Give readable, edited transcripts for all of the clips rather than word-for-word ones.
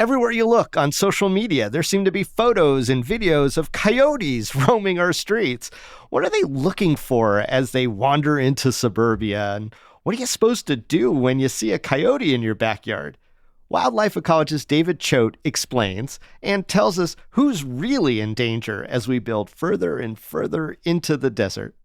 Everywhere you look on social media, there seem to be photos and videos of coyotes roaming our streets. What are they looking for as they wander into suburbia? And what are you supposed to do when you see a coyote in your backyard? Wildlife ecologist David Choate explains and tells us who's really in danger as we build further and further into the desert.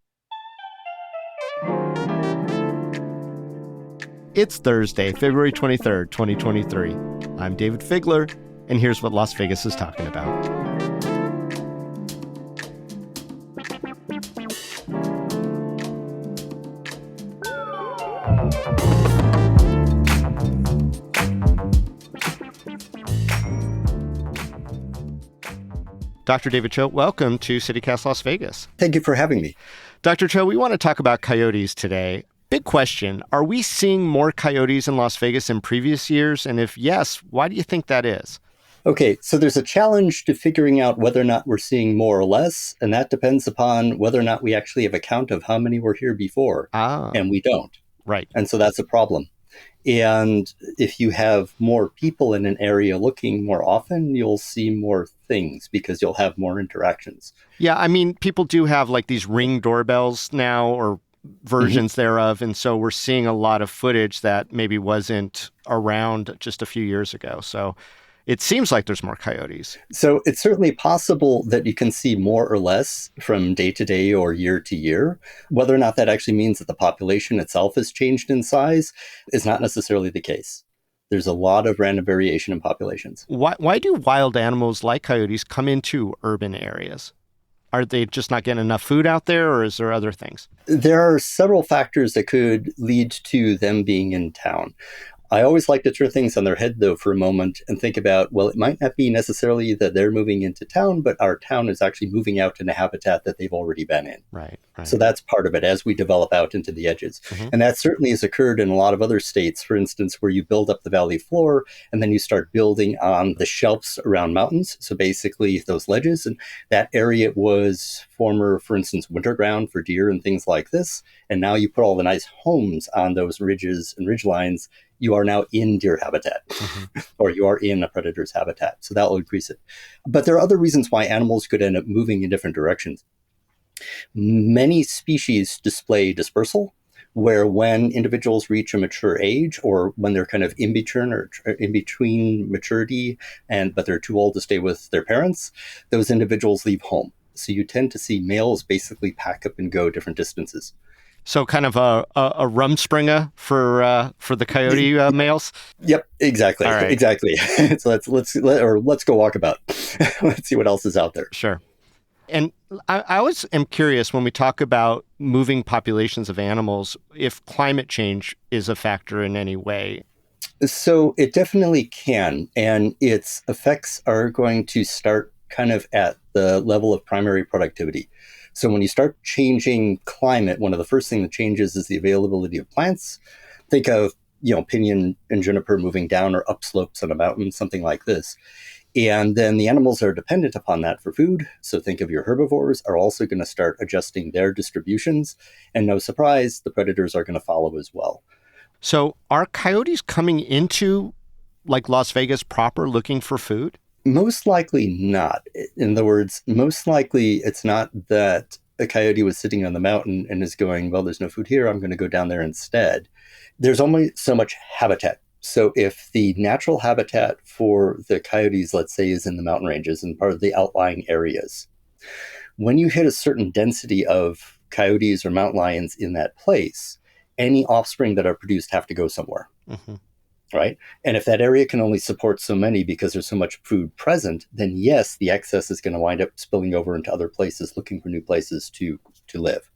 It's Thursday, February 23rd, 2023. I'm David Figler, and here's what Las Vegas is talking about. Dr. David Choate, welcome to CityCast Las Vegas. Thank you for having me. Dr. Choate, we want to talk about coyotes today. Big question. Are we seeing more coyotes in Las Vegas in previous years? And if yes, why do you think that is? Okay, so there's a challenge to figuring out whether or not we're seeing more or less, and that depends upon whether or not we actually have a count of how many were here before, and we don't. Right. And so that's a problem. And if you have more people in an area looking more often, you'll see more things because you'll have more interactions. Yeah, I mean, people do have like these Ring doorbells now or versions thereof. And so we're seeing a lot of footage that maybe wasn't around just a few years ago. So it seems like there's more coyotes. So it's certainly possible that you can see more or less from day to day or year to year. Whether or not that actually means that the population itself has changed in size is not necessarily the case. There's a lot of random variation in populations. Why do wild animals like coyotes come into urban areas? Are they just not getting enough food out there, or is there other things? There are several factors that could lead to them being in town. I always like to turn things on their head, though, for a moment and think about, well, it might not be necessarily that they're moving into town, but our town is actually moving out in a habitat that they've already been in. Right. So that's part of it as we develop out into the edges. And that certainly has occurred in a lot of other states, for instance, where you build up the valley floor and then you start building on the shelves around mountains. So basically those ledges, and that area was former, for instance, winter ground for deer and things like this. And now you put all the nice homes on those ridges and ridge lines. You are now in deer habitat or you are in a predator's habitat. So that will increase it. But there are other reasons why animals could end up moving in different directions. Many species display dispersal, where when individuals reach a mature age or when they're kind of in between maturity but they're too old to stay with their parents, those individuals leave home. So you tend to see males basically pack up and go different distances. So kind of a rumspringa for the coyote males? Yep, exactly. All right. Exactly. So let's go walk about. Let's see what else is out there. Sure. And I always am curious when we talk about moving populations of animals, if climate change is a factor in any way. So it definitely can. And its effects are going to start kind of at the level of primary productivity. So when you start changing climate, one of the first things that changes is the availability of plants. Think of, pinyon and juniper moving down or up slopes on a mountain, something like this. And then the animals that are dependent upon that for food, so think of your herbivores, are also going to start adjusting their distributions. And no surprise, the predators are going to follow as well. So are coyotes coming into like Las Vegas proper looking for food? Most likely not. In other words, most likely it's not that a coyote was sitting on the mountain and is going, well, there's no food here, I'm going to go down there instead. There's only so much habitat. So if the natural habitat for the coyotes, let's say, is in the mountain ranges and part of the outlying areas, when you hit a certain density of coyotes or mountain lions in that place, any offspring that are produced have to go somewhere. Right? And if that area can only support so many because there's so much food present, then yes, the excess is going to wind up spilling over into other places, looking for new places to live.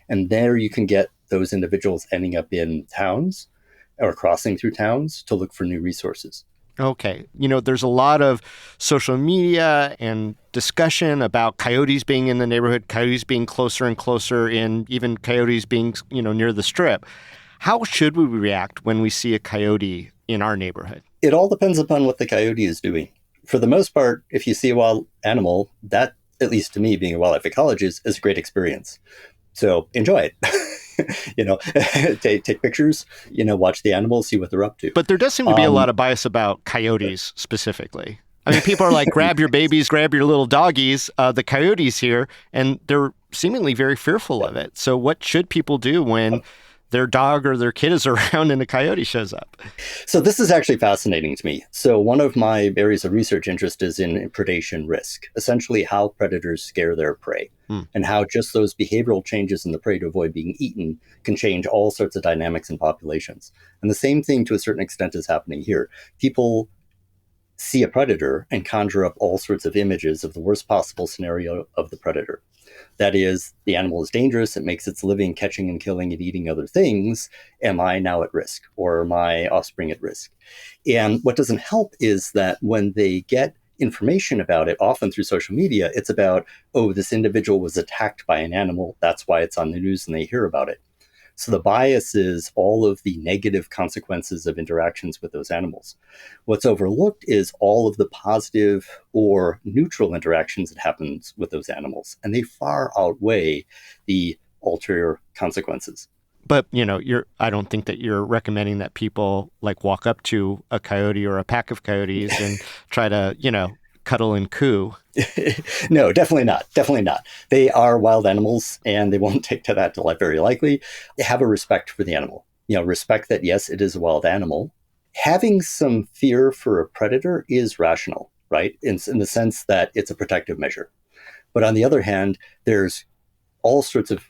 And there you can get those individuals ending up in towns or crossing through towns to look for new resources. Okay. There's a lot of social media and discussion about coyotes being in the neighborhood, coyotes being closer and closer in, even coyotes being, near the strip. How should we react when we see a coyote in our neighborhood? It all depends upon what the coyote is doing. For the most part, if you see a wild animal, that, at least to me, being a wildlife ecologist, is a great experience. So enjoy it. take pictures, watch the animals, see what they're up to. But there does seem to be a lot of bias about coyotes specifically. I mean, people are like, grab your babies, grab your little doggies, the coyotes here, and they're seemingly very fearful of it. So what should people do when their dog or their kid is around and a coyote shows up? So this is actually fascinating to me. So one of my areas of research interest is in predation risk, essentially how predators scare their prey, and how just those behavioral changes in the prey to avoid being eaten can change all sorts of dynamics in populations. And the same thing to a certain extent is happening here. People see a predator and conjure up all sorts of images of the worst possible scenario of the predator. That is, the animal is dangerous, it makes its living catching and killing and eating other things. Am I now at risk, or are my offspring at risk? And what doesn't help is that when they get information about it, often through social media, it's about, oh, this individual was attacked by an animal, that's why it's on the news and they hear about it. So the bias is all of the negative consequences of interactions with those animals. What's overlooked is all of the positive or neutral interactions that happens with those animals, and they far outweigh the ulterior consequences. But, I don't think that you're recommending that people like walk up to a coyote or a pack of coyotes and try to, cuddle and coo. No, definitely not. Definitely not. They are wild animals and they won't take to that very likely. Have a respect for the animal. Respect that, yes, it is a wild animal. Having some fear for a predator is rational, right? In the sense that it's a protective measure. But on the other hand, there's all sorts of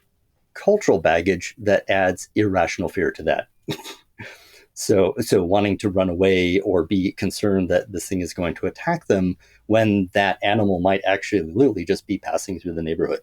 cultural baggage that adds irrational fear to that. So wanting to run away or be concerned that this thing is going to attack them when that animal might actually literally just be passing through the neighborhood.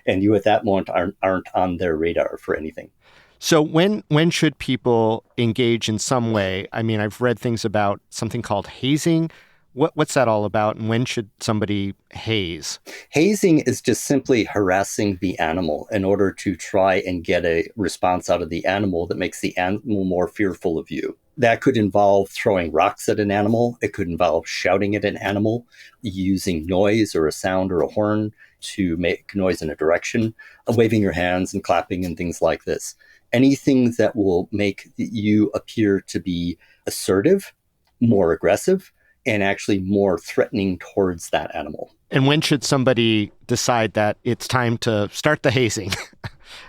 And you at that moment aren't on their radar for anything. So when should people engage in some way? I mean, I've read things about something called hazing. What's that all about, and when should somebody haze? Hazing is just simply harassing the animal in order to try and get a response out of the animal that makes the animal more fearful of you. That could involve throwing rocks at an animal. It could involve shouting at an animal, using noise or a sound or a horn to make noise in a direction, waving your hands and clapping and things like this. Anything that will make you appear to be assertive, more aggressive, and actually more threatening towards that animal. And when should somebody decide that it's time to start the hazing,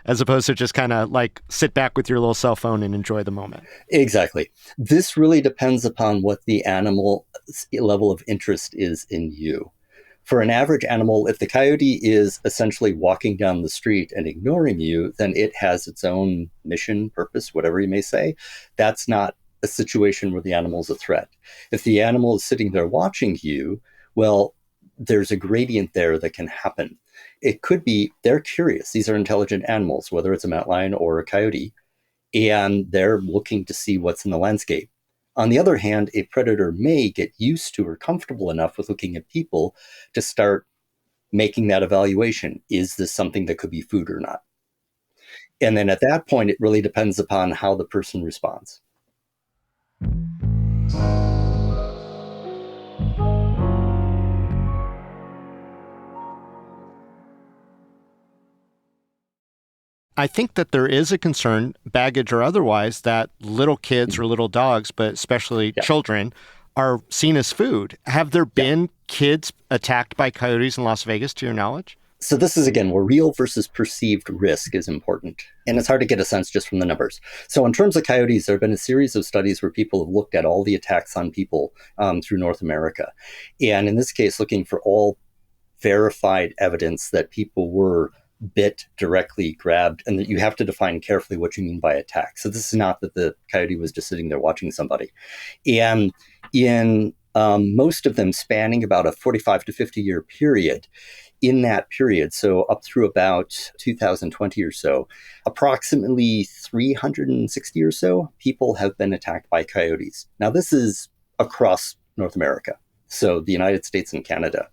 as opposed to just kind of like sit back with your little cell phone and enjoy the moment? Exactly. This really depends upon what the animal's level of interest is in you. For an average animal, if the coyote is essentially walking down the street and ignoring you, then it has its own mission, purpose, whatever you may say. That's not a situation where the animal is a threat. If the animal is sitting there watching you, well, there's a gradient there that can happen. It could be they're curious. These are intelligent animals, whether it's a mountain lion or a coyote, and they're looking to see what's in the landscape. On the other hand, a predator may get used to or comfortable enough with looking at people to start making that evaluation. Is this something that could be food or not? And then at that point, it really depends upon how the person responds. I think that there is a concern, baggage or otherwise, that little kids or little dogs, but especially children, are seen as food. Have there been kids attacked by coyotes in Las Vegas, to your knowledge? So this is, again, where real versus perceived risk is important. And it's hard to get a sense just from the numbers. So in terms of coyotes, there have been a series of studies where people have looked at all the attacks on people through North America. And in this case, looking for all verified evidence that people were bit, directly grabbed, and that you have to define carefully what you mean by attack. So this is not that the coyote was just sitting there watching somebody. And in most of them spanning about a 45 to 50 year period, in that period, so up through about 2020 or so, approximately 360 or so people have been attacked by coyotes. Now, this is across North America, so the United States and Canada.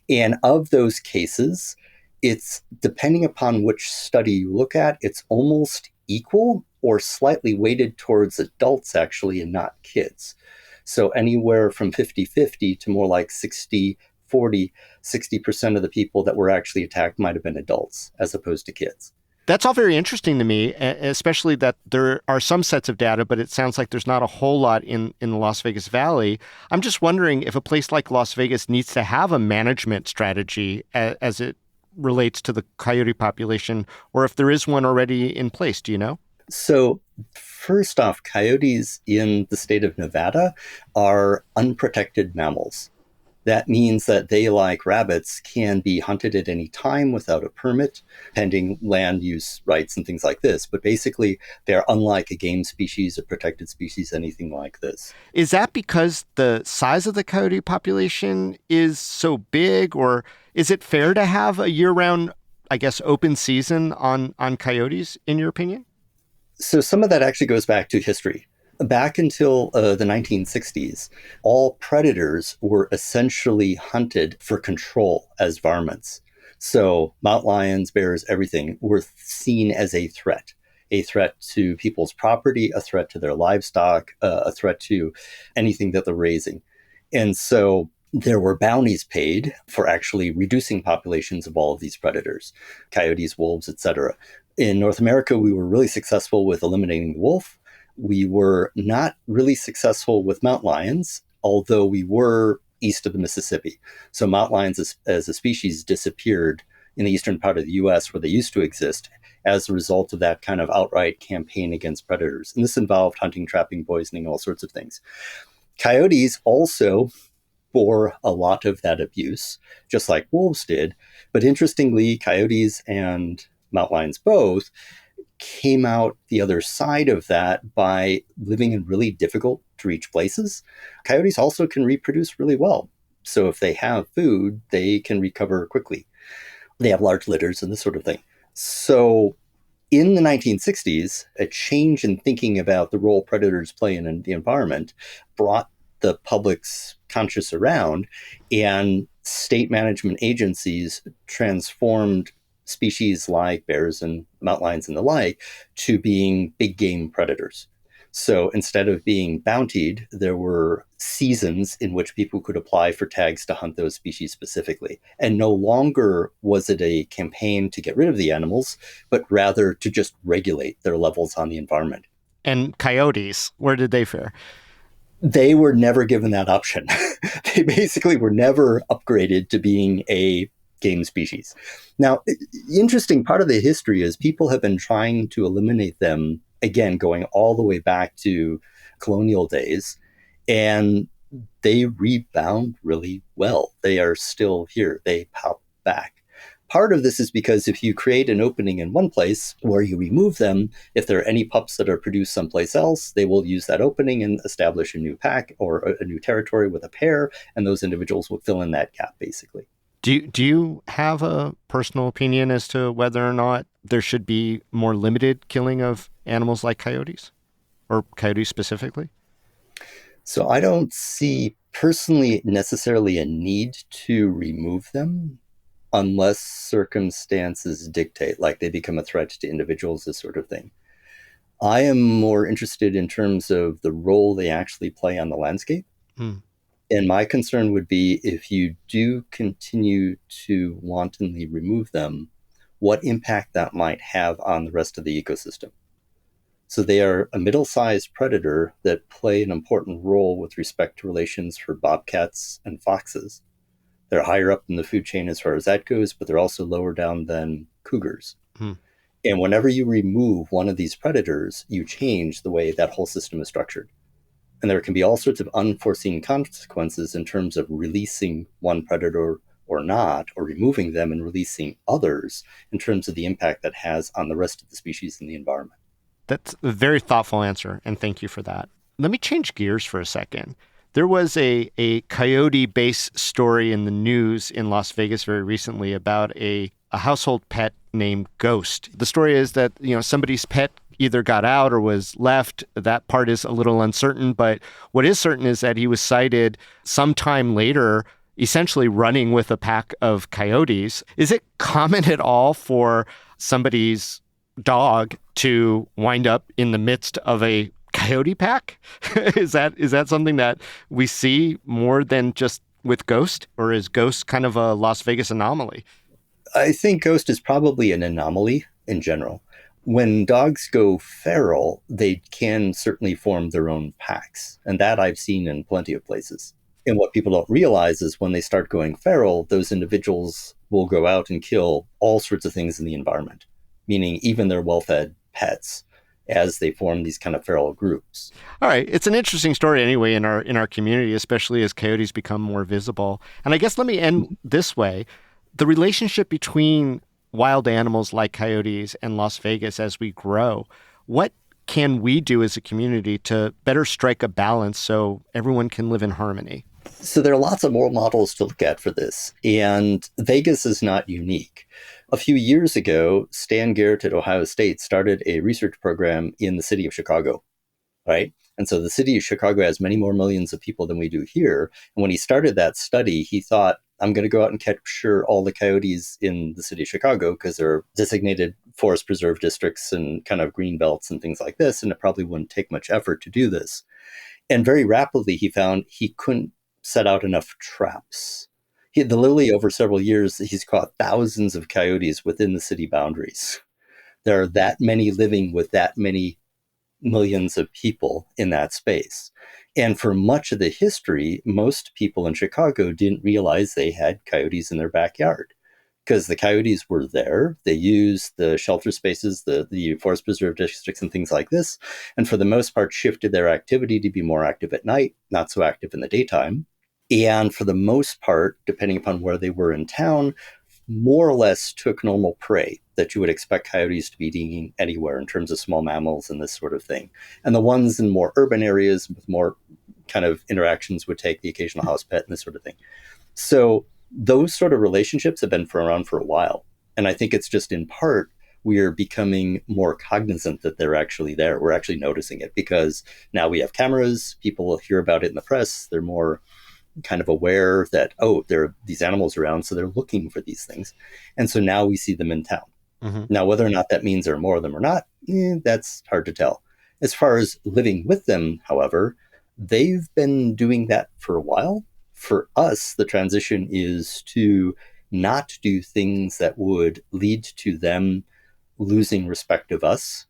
And of those cases, it's depending upon which study you look at, it's almost equal or slightly weighted towards adults, actually, and not kids. So anywhere from 50-50 to more like 60-40, 60% of the people that were actually attacked might have been adults as opposed to kids. That's all very interesting to me, especially that there are some sets of data, but it sounds like there's not a whole lot in the Las Vegas Valley. I'm just wondering if a place like Las Vegas needs to have a management strategy as it relates to the coyote population, or if there is one already in place. Do you know? So, first off, coyotes in the state of Nevada are unprotected mammals. That means that they, like rabbits, can be hunted at any time without a permit, pending land use rights and things like this. But basically, they're unlike a game species, a protected species, anything like this. Is that because the size of the coyote population is so big, or is it fair to have a year-round, I guess, open season on coyotes, in your opinion? So some of that actually goes back to history. Back until the 1960s, all predators were essentially hunted for control as varmints. So mountain lions, bears, everything were seen as a threat to people's property, a threat to their livestock, a threat to anything that they're raising. And so there were bounties paid for actually reducing populations of all of these predators, coyotes, wolves, etc. In North America, we were really successful with eliminating the wolf. We were not really successful with mountain lions, although we were east of the Mississippi. So mountain lions as a species disappeared in the eastern part of the US where they used to exist as a result of that kind of outright campaign against predators. And this involved hunting, trapping, poisoning, all sorts of things. Coyotes also bore a lot of that abuse, just like wolves did. But interestingly, coyotes and mountain lions both came out the other side of that by living in really difficult to reach places. Coyotes also can reproduce really well. So if they have food, they can recover quickly. They have large litters and this sort of thing. So in the 1960s, a change in thinking about the role predators play in the environment brought the public's conscious around, and state management agencies transformed species like bears and mountain lions and the like to being big game predators. So instead of being bountied, there were seasons in which people could apply for tags to hunt those species specifically. And no longer was it a campaign to get rid of the animals, but rather to just regulate their levels on the environment. And coyotes, where did they fare? They were never given that option. They basically were never upgraded to being a game species. Now, interesting part of the history is people have been trying to eliminate them, again, going all the way back to colonial days, and they rebound really well. They are still here. They pop back. Part of this is because if you create an opening in one place where you remove them, if there are any pups that are produced someplace else, they will use that opening and establish a new pack or a new territory with a pair, and those individuals will fill in that gap, basically. Do you have a personal opinion as to whether or not there should be more limited killing of animals like coyotes, or coyotes specifically? So I don't see personally necessarily a need to remove them unless circumstances dictate, like they become a threat to individuals, this sort of thing. I am more interested in terms of the role they actually play on the landscape. Hmm. And my concern would be if you do continue to wantonly remove them, what impact that might have on the rest of the ecosystem. So they are a middle-sized predator that play an important role with respect to relations for bobcats and foxes. They're higher up in the food chain as far as that goes, but they're also lower down than cougars. Hmm. And whenever you remove one of these predators, you change the way that whole system is structured. And there can be all sorts of unforeseen consequences in terms of releasing one predator or not, or removing them and releasing others in terms of the impact that has on the rest of the species in the environment. That's a very thoughtful answer, and thank you for that. Let me change gears for a second. There was a coyote-based story in the news in Las Vegas very recently about a household pet named Ghost. The story is that, somebody's pet either got out or was left. That part is a little uncertain, but what is certain is that he was sighted sometime later, essentially running with a pack of coyotes. Is it common at all for somebody's dog to wind up in the midst of a coyote pack? Is that something that we see more than just with Ghost, or is Ghost kind of a Las Vegas anomaly? I think Ghost is probably an anomaly. in general. When dogs go feral, they can certainly form their own packs. And that I've seen in plenty of places. And what people don't realize is when they start going feral, those individuals will go out and kill all sorts of things in the environment, meaning even their well fed pets as they form these kind of feral groups. All right, it's an interesting story anyway in our community, especially as coyotes become more visible. And I guess let me end this way: the relationship between wild animals like coyotes and Las Vegas as we grow. What can we do as a community to better strike a balance so everyone can live in harmony? So there are lots of more models to look at for this, and Vegas is not unique. A few years ago, Stan Garrett at Ohio State started a research program in the city of Chicago, right? And so the city of Chicago has many more millions of people than we do here. And when he started that study, he thought, I'm going to go out and capture all the coyotes in the city of Chicago because they're designated forest preserve districts and kind of green belts and things like this. And it probably wouldn't take much effort to do this. And very rapidly, he found he couldn't set out enough traps. Literally over several years, he's caught thousands of coyotes within the city boundaries. There are that many living with that many millions of people in that space. And for much of the history, most people in Chicago didn't realize they had coyotes in their backyard because the coyotes were there. They used the shelter spaces, the forest preserve districts and things like this, and for the most part shifted their activity to be more active at night, not so active in the daytime. And for the most part, depending upon where they were in town, more or less took normal prey that you would expect coyotes to be eating anywhere in terms of small mammals and this sort of thing. And the ones in more urban areas with more kind of interactions would take the occasional house pet and this sort of thing. So those sort of relationships have been around for a while. And I think it's just in part we are becoming more cognizant that they're actually there. We're actually noticing it because now we have cameras, people will hear about it in the press, they're more kind of aware that, oh, there are these animals around, so they're looking for these things. And so now we see them in town. Mm-hmm. Now, whether or not that means there are more of them or not, that's hard to tell. As far as living with them, however, they've been doing that for a while. For us, the transition is to not do things that would lead to them losing respect of us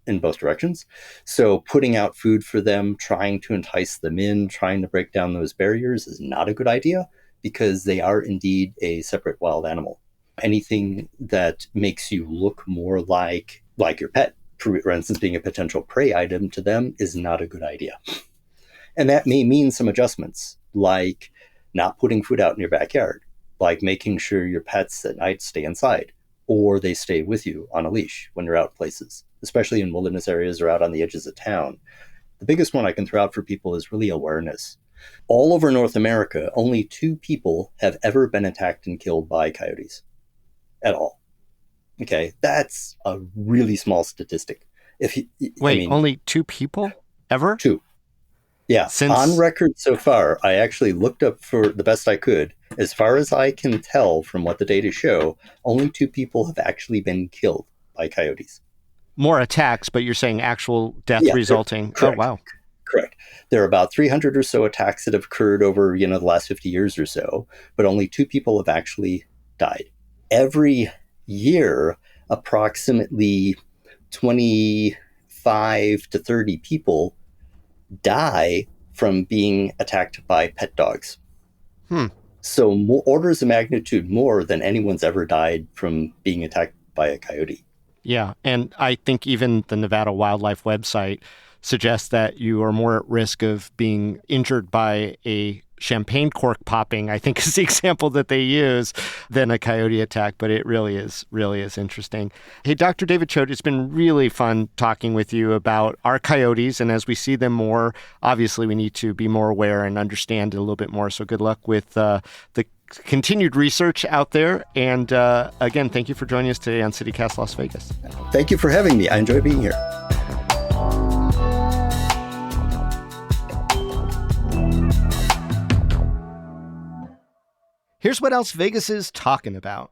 in both directions. So putting out food for them, trying to entice them in, trying to break down those barriers is not a good idea because they are indeed a separate wild animal. Anything that makes you look more like your pet, for instance, being a potential prey item to them is not a good idea. And that may mean some adjustments, like not putting food out in your backyard, like making sure your pets at night stay inside, or they stay with you on a leash when you're out places, especially in wilderness areas or out on the edges of town. The biggest one I can throw out for people is really awareness. All over North America, only 2 people have ever been attacked and killed by coyotes at all. Okay, that's a really small statistic. Only 2 people ever? 2. Yeah, on record so far, I actually looked up for the best I could. As far as I can tell from what the data show, only 2 people have actually been killed by coyotes. More attacks, but you're saying actual death resulting. Correct. Oh, wow. Correct. There are about 300 or so attacks that have occurred over, the last 50 years or so, but only 2 people have actually died. Every year, approximately 25 to 30 people die from being attacked by pet dogs. So orders of magnitude more than anyone's ever died from being attacked by a coyote. Yeah, and I think even the Nevada Wildlife website suggests that you are more at risk of being injured by a champagne cork popping, I think is the example that they use, than a coyote attack. But it really is interesting. Hey, Dr. David Choate, it's been really fun talking with you about our coyotes. And as we see them more, obviously we need to be more aware and understand it a little bit more. So good luck with the continued research out there. And again, thank you for joining us today on CityCast Las Vegas. Thank you for having me. I enjoy being here. Here's what else Vegas is talking about.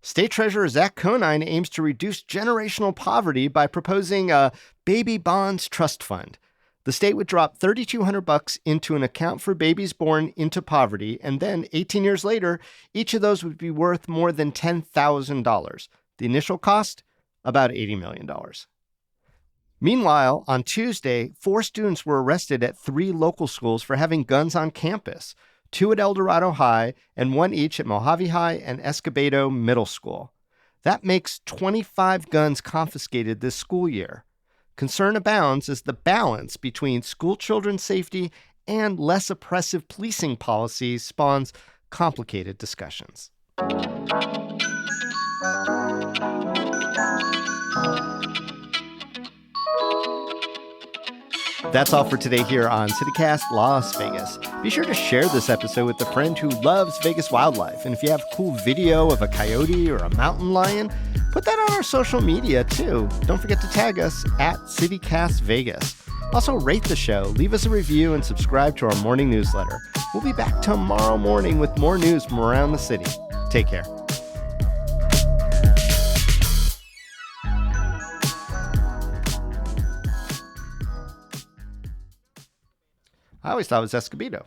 State Treasurer Zach Conine aims to reduce generational poverty by proposing a baby bonds trust fund. The state would drop $3,200 into an account for babies born into poverty, and then 18 years later, each of those would be worth more than $10,000. The initial cost? about $80 million. Meanwhile, on Tuesday, 4 students were arrested at 3 local schools for having guns on campus, 2 at El Dorado High and 1 each at Mojave High and Escobedo Middle School. That makes 25 guns confiscated this school year. Concern abounds as the balance between school children's safety and less oppressive policing policies spawns complicated discussions. That's all for today here on CityCast Las Vegas. Be sure to share this episode with a friend who loves Vegas wildlife. And if you have a cool video of a coyote or a mountain lion, put that on our social media too. Don't forget to tag us at CityCast Vegas. Also, rate the show, leave us a review, and subscribe to our morning newsletter. We'll be back tomorrow morning with more news from around the city. Take care. I always thought it was Escobedo.